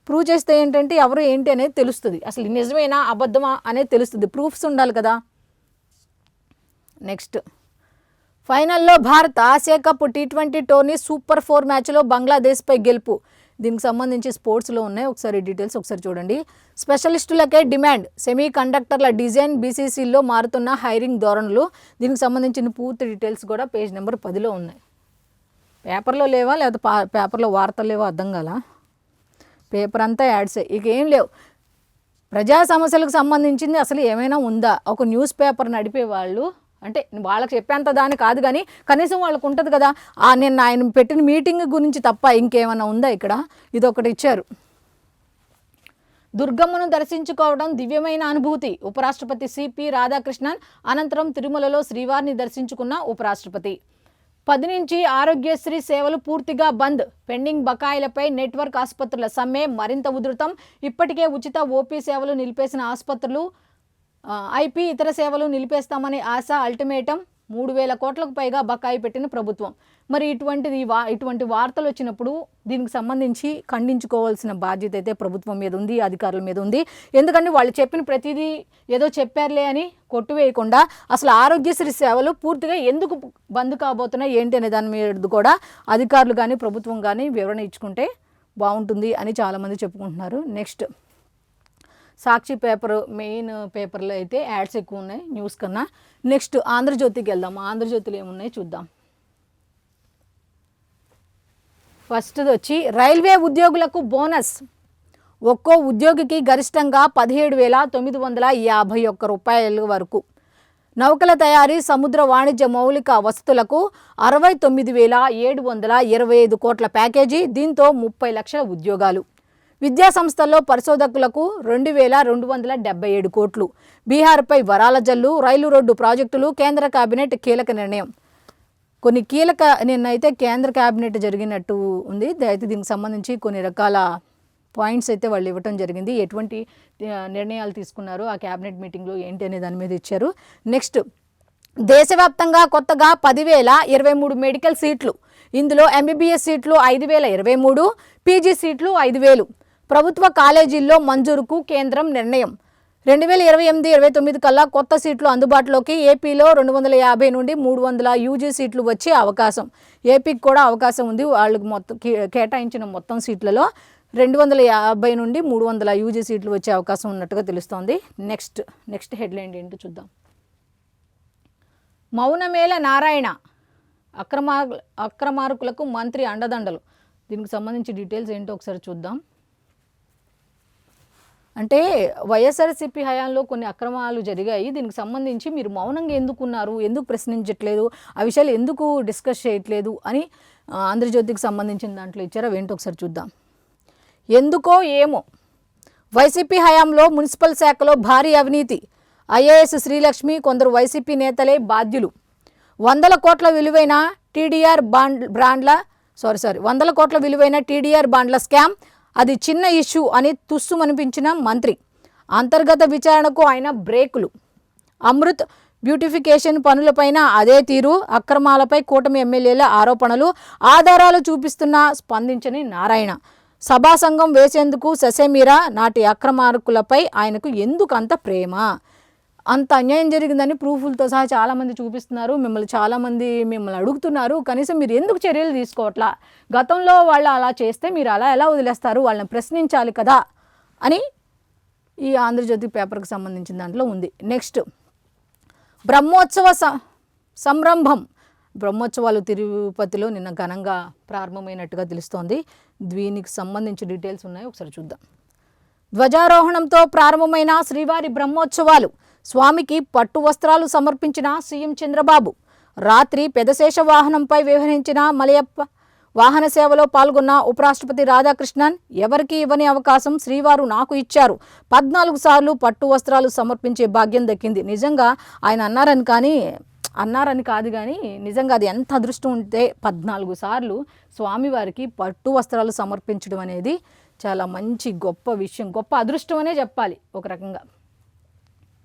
ప్రూవ్ చేస్తే ఏంటంటే ఎవరు ఏంటి అనేది తెలుస్తుంది, అసలు నిజమేనా అబద్ధమా అనేది తెలుస్తుంది. ప్రూఫ్స్ ఉండాలి కదా. నెక్స్ట్ ఫైనల్లో Bharat Asia cup T20 tourney super 4 మ్యాచ్లో బంగ్లాదేశ్పై గెలుపు. దీనికి సంబంధించి స్పోర్ట్స్లో ఉన్నాయి, ఒకసారి డీటెయిల్స్ ఒకసారి చూడండి. స్పెషలిస్టులకే డిమాండ్. సెమీ కండక్టర్ల డిజైన్, BCCలో మారుతున్న హైరింగ్ ధోరణులు. దీనికి సంబంధించిన పూర్తి డీటెయిల్స్ కూడా పేజ్ నెంబర్ 10లో ఉన్నాయి. పేపర్లో లేవా లేకపోతే పేపర్లో వార్తలు లేవా అర్థం కాలా. పేపర్ అంతా యాడ్సే, ఇక ఏం లేవు. ప్రజా సమస్యలకు సంబంధించింది అసలు ఏమైనా ఉందా? ఒక న్యూస్ పేపర్ నడిపే వాళ్ళు అంటే వాళ్ళకి చెప్పేంత దాని కాదు, కానీ కనీసం వాళ్ళకు ఉంటుంది కదా. నేను ఆయన పెట్టిన మీటింగ్ గురించి తప్ప ఇంకేమైనా ఉందా ఇక్కడ? ఇదొకటి ఇచ్చారు. దుర్గమ్మను దర్శించుకోవడం దివ్యమైన అనుభూతి. ఉపరాష్ట్రపతి CP రాధాకృష్ణన్ అనంతరం తిరుమలలో శ్రీవారిని దర్శించుకున్న ఉపరాష్ట్రపతి. 10 నుంచి ఆరోగ్యశ్రీ సేవలు పూర్తిగా బంద్. పెండింగ్ బకాయిలపై నెట్వర్క్ ఆసుపత్రుల సమ్మె మరింత ఉధృతం. ఇప్పటికే ఉచిత OP సేవలు నిలిపేసిన ఆసుపత్రులు IP ఇతర సేవలు నిలిపేస్తామని ఆశ. అల్టిమేటం. 3,000 కోట్లకు పైగా బకాయి పెట్టిన ప్రభుత్వం. మరి ఇటువంటి వార్తలు వచ్చినప్పుడు దీనికి సంబంధించి ఖండించుకోవాల్సిన బాధ్యత అయితే ప్రభుత్వం మీద ఉంది, అధికారుల మీద ఉంది. ఎందుకంటే వాళ్ళు చెప్పిన ప్రతిదీ ఏదో చెప్పారులే అని కొట్టువేయకుండా అసలు ఆరోగ్యశ్రీ సేవలు పూర్తిగా ఎందుకు బంద్ కాబోతున్నాయి ఏంటి అనే దాని మీద కూడా అధికారులు కానీ ప్రభుత్వం కానీ వివరణ ఇచ్చుకుంటే బాగుంటుంది అని చాలామంది చెప్పుకుంటున్నారు. నెక్స్ట్ సాక్షి పేపర్, మెయిన్ పేపర్లో అయితే యాడ్స్ ఎక్కువ ఉన్నాయి న్యూస్ కన్నా. నెక్స్ట్ ఆంధ్రజ్యోతికి వెళ్దాం. ఆంధ్రజ్యోతిలో ఏమున్నాయి చూద్దాం. ఫస్ట్ది వచ్చి రైల్వే ఉద్యోగులకు బోనస్. ఒక్కో ఉద్యోగికి గరిష్టంగా 17,951 రూపాయల వరకు. నౌకల తయారీ, సముద్ర వాణిజ్య మౌలిక వసతులకు 69,725 కోట్ల ప్యాకేజీ. దీంతో 30 లక్షల ఉద్యోగాలు. విద్యా సంస్థల్లో పరిశోధకులకు 2,277 కోట్లు. బీహార్పై వరాల జల్లు. రైలు రోడ్డు ప్రాజెక్టులు. కేంద్ర కేబినెట్ కీలక నిర్ణయం. కొన్ని కీలక నిన్నైతే కేంద్ర కేబినెట్ జరిగినట్టు ఉంది. అయితే దీనికి సంబంధించి కొన్ని రకాల పాయింట్స్ అయితే వాళ్ళు ఇవ్వటం జరిగింది. ఎటువంటి నిర్ణయాలు తీసుకున్నారు ఆ కేబినెట్ మీటింగ్లో ఏంటి అనే దాని మీద ఇచ్చారు. నెక్స్ట్ దేశవ్యాప్తంగా కొత్తగా 10,023 మెడికల్ సీట్లు. ఇందులో ఎంబీబీఎస్ సీట్లు 5,023, పీజీ సీట్లు 5,000. ప్రభుత్వ కాలేజీల్లో మంజూరుకు కేంద్రం నిర్ణయం. 2028-29 కల్లా కొత్త సీట్లు అందుబాటులోకి. ఏపీలో 250 నుండి 300 యూజీ సీట్లు వచ్చే అవకాశం. ఏపీకి కూడా అవకాశం ఉంది. వాళ్ళకి మొత్తం కేటాయించిన మొత్తం సీట్లలో 250 నుండి 300 యూజీ సీట్లు వచ్చే అవకాశం ఉన్నట్టుగా తెలుస్తోంది. నెక్స్ట్ హెడ్లైన్ ఏంటో చూద్దాం. మౌనమేల నారాయణ, అక్రమార్కులకు మంత్రి అండదండలు. దీనికి సంబంధించి డీటెయిల్స్ ఏంటో ఒకసారి చూద్దాం. అంటే వైఎస్ఆర్సీపీ హయాంలో కొన్ని అక్రమాలు జరిగాయి. దీనికి సంబంధించి మీరు మౌనంగా ఎందుకున్నారు, ఎందుకు ప్రశ్నించట్లేదు, ఆ విషయాలు ఎందుకు డిస్కస్ చేయట్లేదు అని ఆంధ్రజ్యోతికి సంబంధించిన దాంట్లో ఇచ్చారు. అవేంటో ఒకసారి చూద్దాం. ఎందుకో ఏమో వైసీపీ హయాంలో మున్సిపల్ శాఖలో భారీ అవినీతి. ఐఏఎస్ శ్రీలక్ష్మి, కొందరు వైసీపీ నేతలే బాధ్యులు. 100 కోట్ల విలువైన టీడీఆర్ బాండ్ల స్కామ్. అది చిన్న ఇష్యూ అని తుస్సుమనిపించిన మంత్రి. అంతర్గత విచారణకు ఆయన బ్రేకులు. అమృత్ బ్యూటిఫికేషన్ పనులపైన అదే తీరు. అక్రమాలపై కూటమి ఎమ్మెల్యేల ఆరోపణలు, ఆధారాలు చూపిస్తున్నా స్పందించని నారాయణ. సభా సంఘం వేసేందుకు ససేమీరా. నాటి అక్రమార్కులపై ఆయనకు ఎందుకు అంత ప్రేమ? అంత అన్యాయం జరిగిందని ప్రూఫ్లతో సహా చాలామంది చూపిస్తున్నారు. చాలామంది మిమ్మల్ని అడుగుతున్నారు, కనీసం మీరు ఎందుకు చర్యలు తీసుకోవట్లా? గతంలో వాళ్ళు అలా చేస్తే మీరు అలా ఎలా వదిలేస్తారు? వాళ్ళని ప్రశ్నించాలి కదా అని ఈ ఆంధ్రజ్యోతి పేపర్కి సంబంధించిన దాంట్లో ఉంది. నెక్స్ట్ బ్రహ్మోత్సవ సంరంభం. బ్రహ్మోత్సవాలు తిరుపతిలో నిన్న ఘనంగా ప్రారంభమైనట్టుగా తెలుస్తోంది. దీనికి సంబంధించి డీటెయిల్స్ ఉన్నాయి, ఒకసారి చూద్దాం. ధ్వజారోహణంతో ప్రారంభమైన శ్రీవారి బ్రహ్మోత్సవాలు. స్వామికి పట్టు వస్త్రాలు సమర్పించిన సీఎం చంద్రబాబు. రాత్రి పెదశేష వాహనంపై వ్యవహరించిన మలయప్ప వాహన సేవలో పాల్గొన్న ఉపరాష్ట్రపతి రాధాకృష్ణన్. ఎవరికి ఇవ్వని అవకాశం శ్రీవారు నాకు ఇచ్చారు. 14 సార్లు పట్టు వస్త్రాలు సమర్పించే భాగ్యం దక్కింది. నిజంగా ఆయన అన్నారని కాదు కానీ నిజంగా అది ఎంత అదృష్టం ఉంటే 14 సార్లు స్వామివారికి పట్టు వస్త్రాలు సమర్పించడం అనేది చాలా మంచి గొప్ప విషయం, గొప్ప అదృష్టం అనే చెప్పాలి ఒక రకంగా.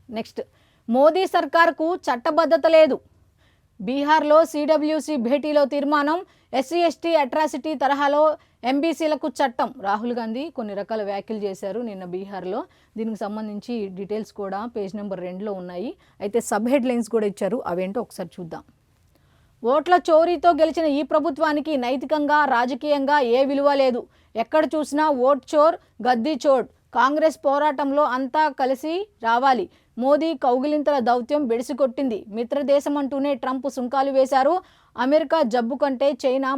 నెక్స్ట్ మోదీ సర్కార్కు చట్టబద్ధత లేదు. బీహార్లో సిడబ్ల్యూసి భేటీలో తీర్మానం. ఎస్సీ ఎస్టీ అట్రాసిటీ తరహాలో ఎంబీసీలకు చట్టం. రాహుల్ గాంధీ కొన్ని రకాల వ్యాఖ్యలు చేశారు నిన్న బీహార్లో. దీనికి సంబంధించి డీటెయిల్స్ కూడా పేజ్ నెంబర్ 2లో ఉన్నాయి. అయితే సబ్ హెడ్లైన్స్ కూడా ఇచ్చారు, అవేంటో ఒకసారి చూద్దాం. ఓట్ల చోరీతో గెలిచిన ఈ ప్రభుత్వానికి నైతికంగా రాజకీయంగా ఏ విలువ లేదు. ఎక్కడ చూసినా ఓట్ చోర్, గద్దీ చోడ్. కాంగ్రెస్ పోరాటంలో అంతా కలిసి రావాలి. మోదీ కౌగిలింతల దౌత్యం బెడిసికొట్టింది. మిత్రదేశం అంటూనే ట్రంప్ సుంకాలు వేశారు. అమెరికా జబ్బు కంటే చైనా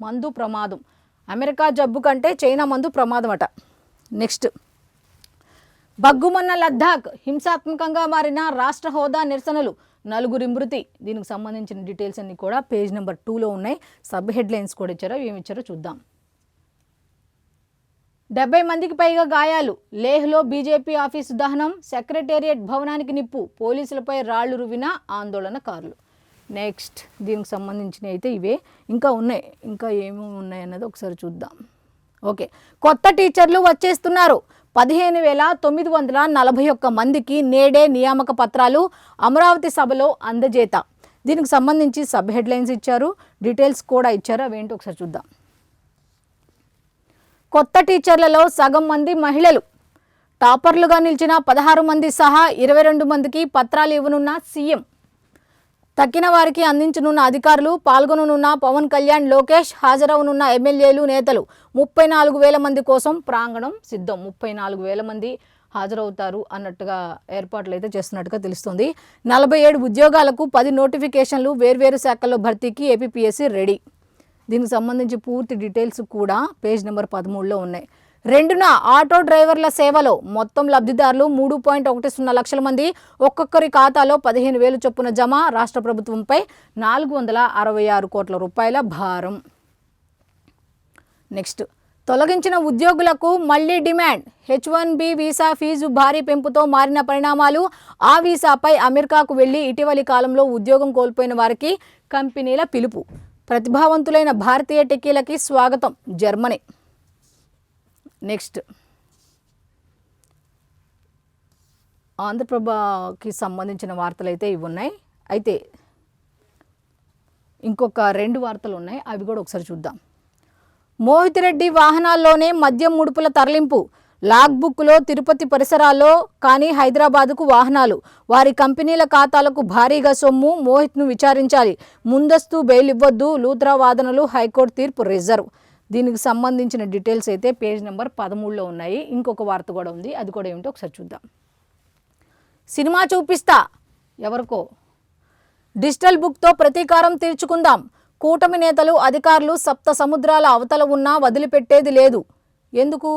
మందు ప్రమాదం అట. నెక్స్ట్ బగ్గుమన్న లద్దాఖ్. హింసాత్మకంగా మారిన రాష్ట్ర హోదా నిరసనలు. 4 మృతి. దీనికి సంబంధించిన డీటెయిల్స్ అన్ని కూడా పేజ్ నెంబర్ 2లో ఉన్నాయి. సబ్ హెడ్లైన్స్ కూడా ఇచ్చారో ఏమి ఇచ్చారో చూద్దాం. 70 మందికి పైగా గాయాలు. లేహ్లో బీజేపీ ఆఫీసు దహనం. సెక్రటేరియట్ భవనానికి నిప్పు. పోలీసులపై రాళ్లు రువిన ఆందోళనకారులు. నెక్స్ట్ దీనికి సంబంధించిన అయితే ఇవే. ఇంకా ఉన్నాయి, ఇంకా ఏమేమి ఉన్నాయి అన్నది ఒకసారి చూద్దాం. ఓకే, కొత్త టీచర్లు వచ్చేస్తున్నారు. 15,941 మందికి నేడే నియామక పత్రాలు. అమరావతి సభలో అందజేత. దీనికి సంబంధించి సబ్ హెడ్లైన్స్ ఇచ్చారు, డీటెయిల్స్ కూడా ఇచ్చారు. అవేంటో ఒకసారి చూద్దాం. కొత్త టీచర్లలో సగం మంది మహిళలు. టాపర్లుగా నిలిచిన 16 మంది సహా 22 మందికి పత్రాలు ఇవ్వనున్న సీఎం. తక్కిన వారికి అందించనున్న అధికారులు, పాల్గొననున్న పవన్ కళ్యాణ్, లోకేష్, హాజరవనున్న ఎమ్మెల్యేలు, నేతలు. 34,000 మంది కోసం ప్రాంగణం సిద్ధం. 34,000 మంది హాజరవుతారు అన్నట్టుగా ఏర్పాట్లు అయితే చేస్తున్నట్టుగా తెలుస్తుంది. 47 ఉద్యోగాలకు 10 నోటిఫికేషన్లు, వేర్వేరు శాఖల్లో భర్తీకి ఏపీపీఎస్సీ రెడీ. దీనికి సంబంధించి పూర్తి డీటెయిల్స్ కూడా పేజ్ నెంబర్ 13లో ఉన్నాయి. 2న ఆటో డ్రైవర్ల సేవలో మొత్తం లబ్ధిదారులు 3.10 లక్షల మంది. ఒక్కొక్కరి ఖాతాలో 15,000 చొప్పున జమ. రాష్ట్ర ప్రభుత్వంపై 466 కోట్ల రూపాయల భారం. నెక్స్ట్, తొలగించిన ఉద్యోగులకు మళ్లీ డిమాండ్. H1B వీసా ఫీజు భారీ పెంపుతో మారిన పరిణామాలు. ఆ వీసాపై అమెరికాకు వెళ్లి ఇటీవలి కాలంలో ఉద్యోగం కోల్పోయిన వారికి కంపెనీల పిలుపు. ప్రతిభావంతులైన భారతీయ టెక్కీలకి స్వాగతం, జర్మనీ. నెక్స్ట్, ఆంధ్రప్రభకి సంబంధించిన వార్తలు అయితే ఇవి ఉన్నాయి. అయితే ఇంకొక 2 వార్తలు ఉన్నాయి, అవి కూడా ఒకసారి చూద్దాం. మోహిత్ రెడ్డి వాహనాల్లోనే మద్యం ముడుపుల తరలింపు. లాగ్ బుక్లో తిరుపతి పరిసరాల్లో, కానీ హైదరాబాద్కు వాహనాలు. వారి కంపెనీల ఖాతాలకు భారీగా సొమ్ము. మోహిత్ను విచారించాలి, ముందస్తు బెయిల్ ఇవ్వొద్దు. లూత్రా వాదనలు, హైకోర్టు తీర్పు రిజర్వ్. దీనికి సంబంధించిన డీటెయిల్స్ అయితే పేజ్ నెంబర్ 13లో ఉన్నాయి. ఇంకొక వార్త కూడా ఉంది, అది కూడా ఏమిటో ఒకసారి చూద్దాం. సినిమా చూపిస్తా ఎవరికో, డిజిటల్ బుక్తో ప్రతీకారం తీర్చుకుందాం. కూటమి నేతలు, అధికారులు సప్త సముద్రాల అవతల ఉన్నా వదిలిపెట్టేది లేదు. ఎందుకు?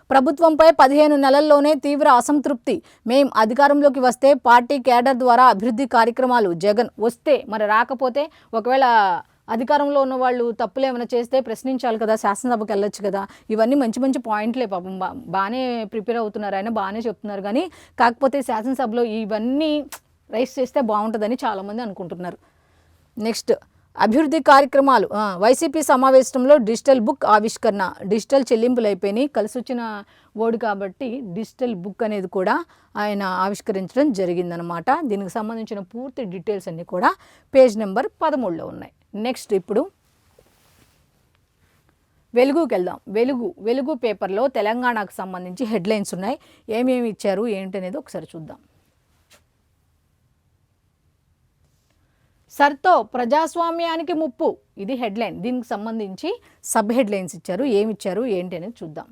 ప్రభుత్వంపై 15 నెలల్లోనే తీవ్ర అసంతృప్తి. మేం అధికారంలోకి వస్తే పార్టీ కేడర్ ద్వారా అభివృద్ధి కార్యక్రమాలు. జగన్ వస్తే, మరి రాకపోతే, ఒకవేళ అధికారంలో ఉన్న వాళ్ళు తప్పులు ఏమైనా చేస్తే ప్రశ్నించాలి కదా, శాసనసభకు వెళ్ళొచ్చు కదా. ఇవన్నీ మంచి మంచి పాయింట్లే, పాపం బాగానే ప్రిపేర్ అవుతున్నారు, ఆయన బాగానే చెప్తున్నారు. కానీ కాకపోతే శాసనసభలో ఇవన్నీ రైస్ చేస్తే బాగుంటుందని చాలామంది అనుకుంటున్నారు. నెక్స్ట్, అభివృద్ధి కార్యక్రమాలు. వైసీపీ సమావేశంలో డిజిటల్ బుక్ ఆవిష్కరణ. డిజిటల్ చెల్లింపులు అయిపోయినాయి, కలిసి వచ్చిన ఓడి కాబట్టి డిజిటల్ బుక్ అనేది కూడా ఆయన ఆవిష్కరించడం జరిగిందనమాట. దీనికి సంబంధించిన పూర్తి డీటెయిల్స్ అన్నీ కూడా పేజ్ నెంబర్ 13లో ఉన్నాయి. నెక్స్ట్, ఇప్పుడు వెలుగుకి వెళ్దాం. వెలుగు పేపర్లో తెలంగాణకు సంబంధించి హెడ్లైన్స్ ఉన్నాయి. ఏమేమి ఇచ్చారు ఏంటి అనేది ఒకసారి చూద్దాం. సర్తో ప్రజాస్వామ్యానికి ముప్పు, ఇది హెడ్లైన్. దీనికి సంబంధించి సబ్ హెడ్లైన్స్ ఇచ్చారు. ఏమి ఇచ్చారు ఏంటి అనేది చూద్దాం.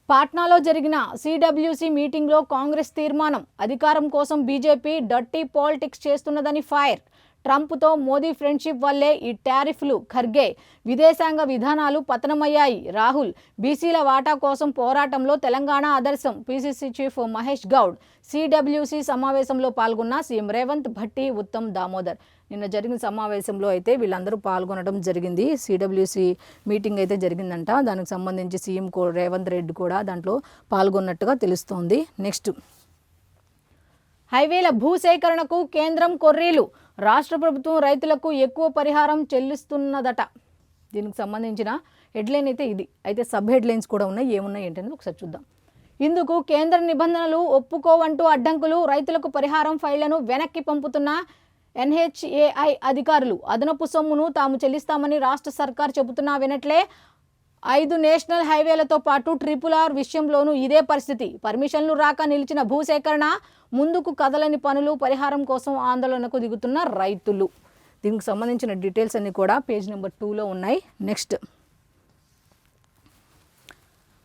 పాట్నాలో జరిగిన సిడబ్ల్యూసి మీటింగ్లో కాంగ్రెస్ తీర్మానం. అధికారం కోసం బీజేపీ డర్టీ పాలిటిక్స్ చేస్తున్నదని ఫైర్. ట్రంప్తో మోదీ ఫ్రెండ్షిప్ వల్లే ఈ టారిఫ్లు. ఖర్గే, విదేశాంగ విధానాలు పతనమయ్యాయి. రాహుల్, బీసీల వాటా కోసం పోరాటంలో తెలంగాణ ఆదర్శం. PCC chief Mahesh Goud. CWC సమావేశంలో పాల్గొన్న సీఎం రేవంత్, భట్టి, ఉత్తమ్ దామోదర్. నిన్న జరిగిన సమావేశంలో అయితే వీళ్ళందరూ పాల్గొనడం జరిగింది. సిడబ్ల్యూసి మీటింగ్ అయితే జరిగిందంట. దానికి సంబంధించి సీఎం రేవంత్ రెడ్డి కూడా దాంట్లో పాల్గొన్నట్టుగా తెలుస్తోంది. నెక్స్ట్, హైవేల భూసేకరణకు కేంద్రం కొర్రీలు. రాష్ట్ర ప్రభుత్వం రైతులకు ఎక్కువ పరిహారం చెల్లిస్తున్నదట. దీనికి సంబంధించిన హెడ్లైన్ అయితే ఇది. అయితే సబ్ హెడ్లైన్స్ కూడా ఉన్నాయి, ఏమున్నాయి ఏంటనేది ఒకసారి చూద్దాం. ఇందుకు కేంద్ర నిబంధనలు ఒప్పుకోవంటూ అడ్డంకులు. రైతులకు పరిహారం ఫైళ్లను వెనక్కి పంపుతున్న NHAI అధికారులు. అదనపు సొమ్మును తాము చెల్లిస్తామని రాష్ట్ర సర్కార్ చెబుతున్నా వినట్లే. 5 నేషనల్ హైవేలతో పాటు RRR విషయంలోనూ ఇదే పరిస్థితి. పర్మిషన్లు రాక నిలిచిన భూసేకరణ, ముందుకు కదలని పనులు. పరిహారం కోసం ఆందోళనకు దిగుతున్న రైతులు. దీనికి సంబంధించిన డీటెయిల్స్ అన్నీ కూడా పేజ్ నెంబర్ 2లో ఉన్నాయి. నెక్స్ట్,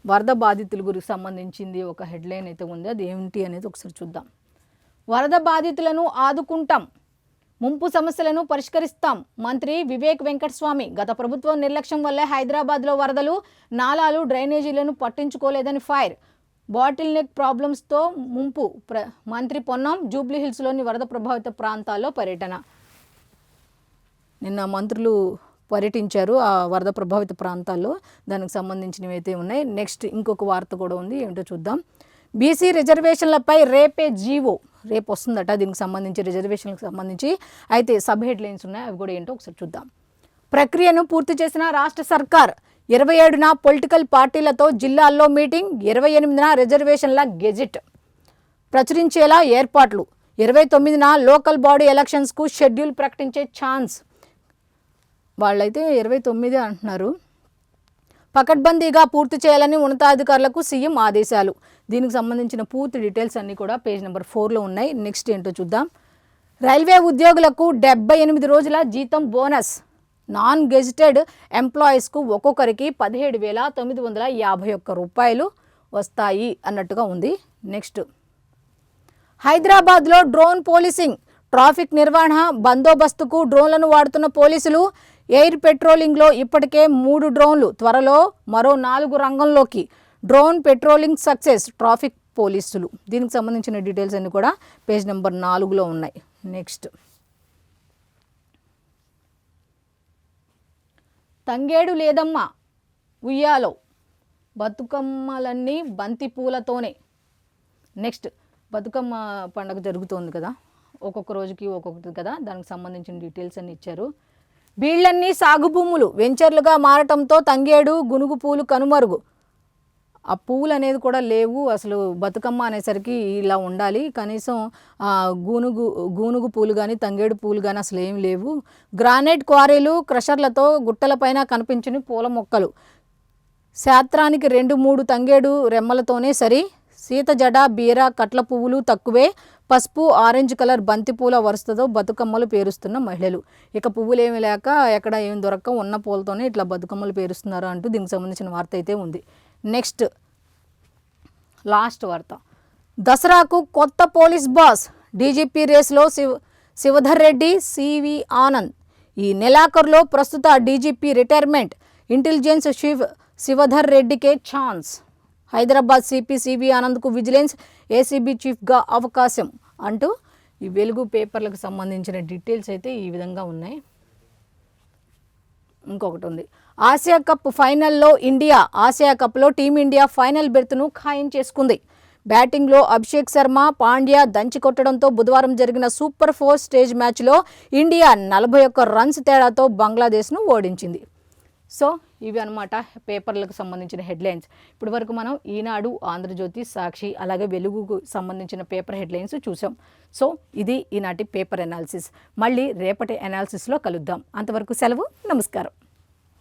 వరద బాధితుల గురికి సంబంధించింది ఒక హెడ్లైన్ అయితే ఉంది, అది ఏమిటి అనేది ఒకసారి చూద్దాం. వరద బాధితులను ఆదుకుంటాం, ముంపు సమస్యలను పరిష్కరిస్తాం. మంత్రి వివేక్ వెంకటస్వామి. గత ప్రభుత్వం నిర్లక్ష్యం వల్లే హైదరాబాద్లో వరదలు, నాలాలు, డ్రైనేజీలను పట్టించుకోలేదని ఫైర్. బాటిల్ నెక్ ప్రాబ్లమ్స్తో ముంపు. మంత్రి పొన్నం. జూబ్లీహిల్స్లోని వరద ప్రభావిత ప్రాంతాల్లో పర్యటన. నిన్న మంత్రులు పర్యటించారు ఆ వరద ప్రభావిత ప్రాంతాల్లో. దానికి సంబంధించినవి అయితే ఉన్నాయి. నెక్స్ట్, ఇంకొక వార్త కూడా ఉంది, ఏమిటో చూద్దాం. బీసీ రిజర్వేషన్లపై రేపే జీవో. రేపు వస్తుందట దీనికి సంబంధించి, రిజర్వేషన్లకు సంబంధించి. అయితే సబ్ హెడ్లైన్స్ ఉన్నాయి, అవి కూడా ఏంటో ఒకసారి చూద్దాం. ప్రక్రియను పూర్తి చేసిన రాష్ట్ర సర్కార్. 27న పొలిటికల్ పార్టీలతో జిల్లాల్లో మీటింగ్. 28న రిజర్వేషన్ల గెజిట్ ప్రచురించేలా ఏర్పాట్లు. 29న లోకల్ బాడీ ఎలక్షన్స్కు షెడ్యూల్ ప్రకటించే ఛాన్స్. వాళ్ళైతే 29 అంటున్నారు. పకడ్బందీగా పూర్తి చేయాలని ఉన్నతాధికారులకు సీఎం ఆదేశాలు. దీనికి సంబంధించిన పూర్తి డీటెయిల్స్ అన్నీ కూడా పేజ్ నెంబర్ 4లో ఉన్నాయి. నెక్స్ట్ ఏంటో చూద్దాం. రైల్వే ఉద్యోగులకు 78 రోజుల జీతం బోనస్. నాన్ గెజిటెడ్ ఎంప్లాయీస్కు ఒక్కొక్కరికి 17,951 రూపాయలు వస్తాయి అన్నట్టుగా ఉంది. నెక్స్ట్, హైదరాబాద్లో డ్రోన్ పోలీసింగ్. ట్రాఫిక్ నిర్వహణ, బందోబస్తుకు డ్రోన్లను వాడుతున్న పోలీసులు. ఎయిర్ పెట్రోలింగ్లో ఇప్పటికే 3 డ్రోన్లు, త్వరలో మరో 4 రంగంలోకి. Drone patrolling success. ట్రాఫిక్ పోలీసులు. దీనికి సంబంధించిన డీటెయిల్స్ అన్నీ కూడా పేజ్ నెంబర్ 4లో ఉన్నాయి. నెక్స్ట్, తంగేడు లేదమ్మా ఉయ్యాలో, బతుకమ్మలన్నీ బంతి పూలతోనే. నెక్స్ట్, బతుకమ్మ పండుగ జరుగుతోంది కదా, ఒక్కొక్క రోజుకి ఒక్కొక్కటి కదా, దానికి సంబంధించిన డీటెయిల్స్ అన్ని ఇచ్చారు. బీళ్లన్నీ సాగు భూములు వెంచర్లుగా మారటంతో తంగేడు, గునుగు పూలు కనుమరుగు. ఆ పూలు అనేది కూడా లేవు అసలు. బతుకమ్మ అనేసరికి ఇలా ఉండాలి, కనీసం గూనుగు పూలు కానీ తంగేడు పూలు కానీ అసలు ఏం లేవు. గ్రానైట్ క్వారీలు, క్రషర్లతో గుట్టలపైన కనిపించని పూల మొక్కలు. శాస్త్రానికి 2-3 తంగేడు రెమ్మలతోనే సరి. సీత జడ, బీర, కట్ల పువ్వులు తక్కువే. పసుపు, ఆరెంజ్ కలర్ బంతిపూల వరుసతో బతుకమ్మలు పేరుస్తున్న మహిళలు. ఇక పువ్వులు ఏమి లేక ఎక్కడ ఏమి దొరక్క ఉన్న పూలతోనే ఇట్లా బతుకమ్మలు పేరుస్తున్నారు అంటూ దీనికి సంబంధించిన వార్త అయితే ఉంది. నెక్స్ట్, లాస్ట్ వార్త. దసరాకు కొత్త పోలీస్ బాస్. డీజీపీ రేసులో శివధర్ రెడ్డి, సివి ఆనంద్. ఈ నెలాఖరులో ప్రస్తుత DGP retirement intelligence chief Shivadhar రెడ్డికే ఛాన్స్. హైదరాబాద్ సిపి సివి ఆనంద్కు విజిలెన్స్ ఏసీబీ చీఫ్గా అవకాశం అంటూ ఈ వెలుగు పేపర్లకు సంబంధించిన డీటెయిల్స్ అయితే ఈ విధంగా ఉన్నాయి. ఇంకొకటి ఉంది. ఆసియా కప్ ఫైనల్లో ఇండియా. ఆసియా కప్లో టీమిండియా ఫైనల్ బెర్త్ను ఖాయం చేసుకుంది. బ్యాటింగ్లో అభిషేక్ శర్మ, పాండ్యా దంచి కొట్టడంతో బుధవారం జరిగిన సూపర్ 4 స్టేజ్ మ్యాచ్లో ఇండియా 41 రన్స్ తేడాతో బంగ్లాదేశ్ను ఓడించింది. సో ఇవి అనమాట పేపర్లకు సంబంధించిన హెడ్లైన్స్. ఇప్పటి వరకు మనం ఈనాడు, ఆంధ్రజ్యోతి, సాక్షి అలాగే వెలుగుకు సంబంధించిన పేపర్ హెడ్లైన్స్ చూసాం. సో ఇది ఈనాటి పేపర్ అనాలిసిస్. మళ్ళీ రేపటి అనాలిసిస్లో కలుద్దాం. అంతవరకు సెలవు. నమస్కారం.